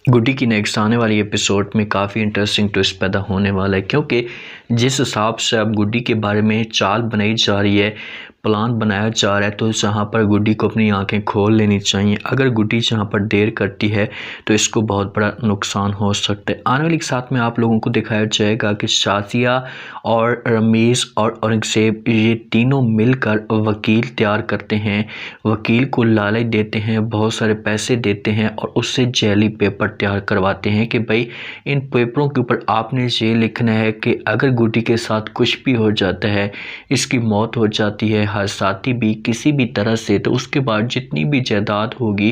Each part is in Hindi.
गुड्डी की नेक्स्ट आने वाली एपिसोड में काफ़ी इंटरेस्टिंग ट्विस्ट पैदा होने वाला है, क्योंकि जिस हिसाब से अब गुड्डी के बारे में चाल बनाई जा रही है, प्लान बनाया जा रहा है, तो जहाँ पर गुड्डी को अपनी आंखें खोल लेनी चाहिए। अगर गुड्डी जहाँ पर देर करती है तो इसको बहुत बड़ा नुकसान हो सकता है। आने वाले के साथ में आप लोगों को दिखाया जाएगा कि शाज़िया और रमीज़ और औरंगज़ेब ये तीनों मिलकर वकील तैयार करते हैं, वकील को लालच देते हैं, बहुत सारे पैसे देते हैं और उससे जैली पेपर तैयार करवाते हैं कि भाई इन पेपरों के ऊपर आपने ये लिखना है कि अगर गुड्डी के साथ कुछ भी हो जाता है, इसकी मौत हो जाती है हादसाती भी किसी भी तरह से, तो उसके बाद जितनी भी जायदाद होगी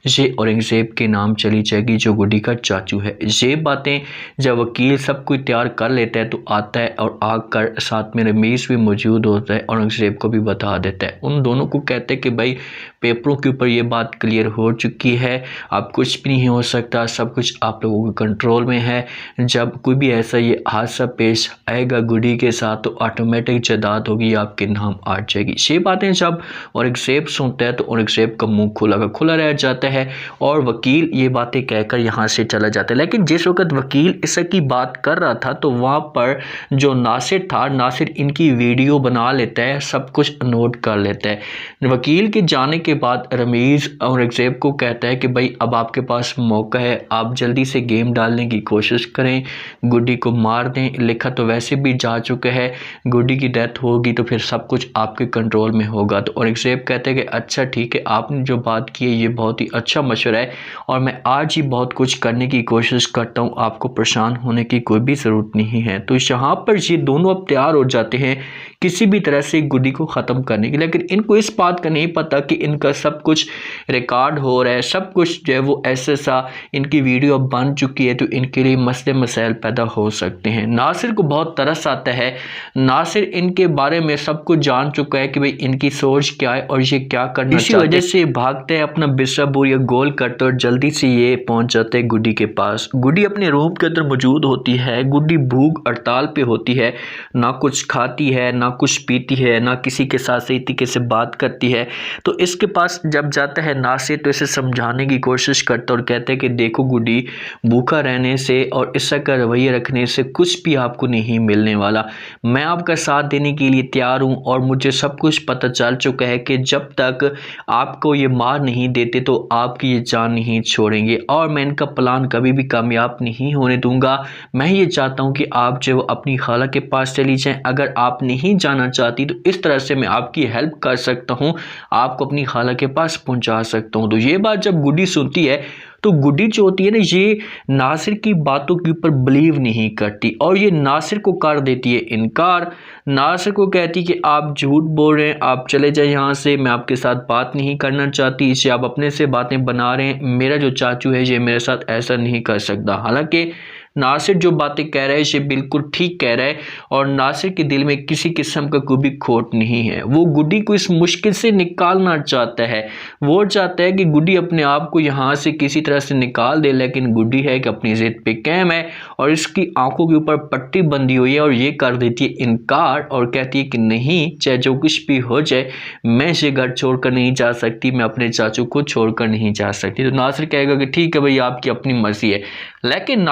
ये औरंगज़ेब के नाम चली जाएगी जो गुड्डी का चाचू है। ये बातें जब वकील सब कुछ तैयार कर लेता है तो आता है और आकर साथ में रमीज़ भी मौजूद होता है, औरंगज़ेब को भी बता देता है। उन दोनों को कहते हैं कि भाई पेपरों के ऊपर ये बात क्लियर हो चुकी है, अब कुछ भी नहीं हो सकता, सब कुछ आप लोगों के कंट्रोल में है। जब कोई भी ऐसा ये हादसा पेश आएगा गुड्डी के साथ तो ऑटोमेटिक जायदाद होगी आपके नाम आ जाएगी। ये बातें जब औरंगज़ेब सुनता है तो औरंगज़ेब का मुंह खुला रह जाता है और वकील ये बातें कहकर यहाँ से चला जाता है। लेकिन जिस वक्त वकील इसकी बात कर रहा था तो वहाँ पर जो नासिर था, नासिर इनकी वीडियो बना लेता है, सब कुछ नोट कर लेता है। वकील के जाने के बाद रमीज़ औरंगज़ेब को कहता है कि भाई अब आपके पास मौका है, आप जल्दी से गेम डालने की कोशिश करें, गुड्डी को मार दें। लिखा तो वैसे भी जा चुका है, गुड्डी की डेथ होगी तो फिर सब कुछ आपके कंट्रोल में होगा। तो औरंगज़ेब कहते हैं कि अच्छा ठीक है, आपने जो बात की है ये बहुत ही अच्छा मशवरा है और मैं आज ही बहुत कुछ करने की कोशिश करता हूँ, आपको परेशान होने की कोई भी ज़रूरत नहीं है। तो यहाँ पर ये दोनों अब तैयार हो जाते हैं किसी भी तरह से गुड्डी को ख़त्म करने की। लेकिन इनको इस बात का नहीं पता कि इनका सब कुछ रिकॉर्ड हो रहा है, सब कुछ जो है वो ऐसा इनकी वीडियो अब बन चुकी है, तो इनके लिए मसले मसाइल पैदा हो सकते हैं। नासिर को बहुत तरस आता है, नासिर इनके बारे में सब कुछ जान चुका है कि भाई इनकी सोच क्या है और ये क्या करना चाहते हैं। इसी वजह से भागते हैं, अपना बिस्सा बोरिया गोल करते और जल्दी से ये पहुंच जाते हैं गुड्डी के पास। गुड्डी अपने रूम के अंदर मौजूद होती है। गुड्डी भूख हड़ताल पे होती है, ना कुछ खाती है ना कुछ पीती है, ना किसी के साथ सही तरीके से बात करती है। तो इसके पास जब जाता है नासिर तो इसे समझाने की कोशिश करता और कहते हैं कि देखो गुड्डी, भूखा रहने से और इस तरह का रवैया रखने से कुछ भी आपको नहीं मिलने वाला। मैं आपका साथ देने के लिए तैयार हूँ और मुझे सब कुछ पता चल चुका है कि जब तक आपको ये मार नहीं देते तो आपकी ये जान नहीं छोड़ेंगे और मैं इनका प्लान कभी भी कामयाब नहीं होने दूंगा। मैं ये चाहता हूँ कि आप जो अपनी खाला के पास चली जाएं। अगर आप नहीं जाना चाहती तो इस तरह से मैं आपकी हेल्प कर सकता हूँ, आपको अपनी खाला के पास पहुँचा सकता हूँ। तो ये बात जब गुड्डी सुनती है तो गुड्डी जो होती है ना, ये नासिर की बातों के ऊपर बिलीव नहीं करती और ये नासिर को कर देती है इनकार। नासिर को कहती कि आप झूठ बोल रहे हैं, आप चले जाए यहाँ से, मैं आपके साथ बात नहीं करना चाहती, इसे आप अपने से बातें बना रहे हैं, मेरा जो चाचू है ये मेरे साथ ऐसा नहीं कर सकता। हालांकि नासिर जो बातें कह रहा है ये बिल्कुल ठीक कह रहा है और नासिर के दिल में किसी किस्म का कोई भी खोट नहीं है। वो गुड्डी को इस मुश्किल से निकालना चाहता है, वो चाहता है कि गुड्डी अपने आप को यहाँ से किसी तरह से निकाल दे, लेकिन गुड्डी है कि अपनी जिद पे कायम है और इसकी आंखों के ऊपर पट्टी बंधी हुई है और ये कर देती है इनकार और कहती है कि नहीं, चाहे जो कुछ भी हो जाए मैं ये घर छोड़कर नहीं जा सकती, मैं अपने चाचू को छोड़कर नहीं जा सकती। तो नासिर कहेगा कि ठीक है भाई, आपकी अपनी मर्जी है। लेकिन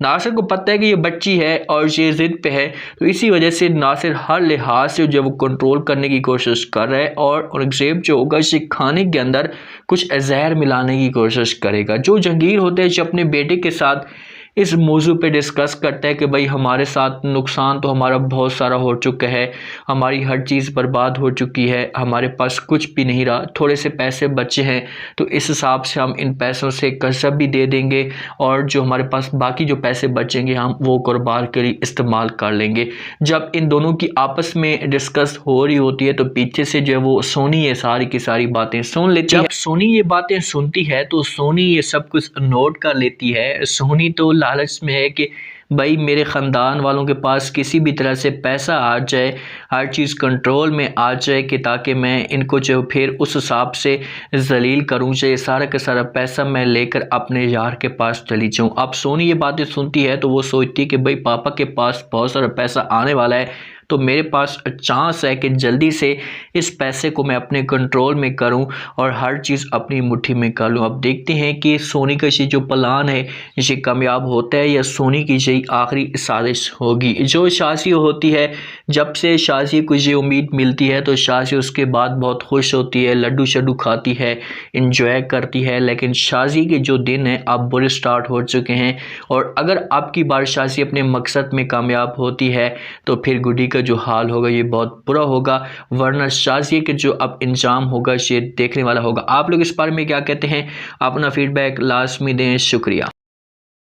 नासिर को पता है कि ये बच्ची है और ये जिद पे है, तो इसी वजह से नासिर हर लिहाज से जो वो कंट्रोल करने की कोशिश कर रहा है और औरंगज़ेब जो होगा इसे खाने के अंदर कुछ जहर मिलाने की कोशिश करेगा। जो जहांगीर होता है जो अपने बेटे के साथ इस मौजू पे डिस्कस करता है कि भाई हमारे साथ नुकसान तो हमारा बहुत सारा हो चुका है, हमारी हर चीज़ बर्बाद हो चुकी है, हमारे पास कुछ भी नहीं रहा, थोड़े से पैसे बचे हैं तो इस हिसाब से हम इन पैसों से कर्जा भी दे देंगे और जो हमारे पास बाकी जो पैसे बचेंगे हम वो कारोबार के लिए इस्तेमाल कर लेंगे। जब इन दोनों की आपस में डिस्कस हो रही होती है तो पीछे से जो है वो सोनी ये सारी की सारी बातें सुन लेती है। जब सोनी ये बातें सुनती है तो सोनी ये सब कुछ नोट कर लेती है। सोनी तो लालच में है कि भाई मेरे ख़ानदान वालों के पास किसी भी तरह से पैसा आ जाए, हर चीज़ कंट्रोल में आ जाए कि ताकि मैं इनको जो फिर उस हिसाब से जलील करूँ, चाहे सारा का सारा पैसा मैं लेकर अपने यार के पास चली जाऊँ। अब सोनी ये बातें सुनती है तो वो सोचती है कि भाई पापा के पास बहुत सारा पैसा आने वाला है, तो मेरे पास चांस है कि जल्दी से इस पैसे को मैं अपने कंट्रोल में करूं और हर चीज़ अपनी मुट्ठी में कर लूं। अब देखते हैं कि सोनी का ये जो प्लान है ये कामयाब होता है या सोनी की ये आखिरी साजिश होगी। जो शाज़ी होती है, जब से शाज़ी को ये उम्मीद मिलती है तो शाज़ी उसके बाद बहुत खुश होती है, लड्डू शड्डू खाती है, इंजॉय करती है। लेकिन शाज़ी के जो दिन हैं अब बुरे स्टार्ट हो चुके हैं और अगर आपकी बार शाज़ी अपने मकसद में कामयाब होती है तो फिर गुड्डी का जो हाल होगा ये बहुत बुरा होगा, वरना शाज़ी के जो अब इंजाम होगा ये देखने वाला होगा। आप लोग इस बारे में क्या कहते हैं? अपना फीडबैक लास्ट में दें। शुक्रिया।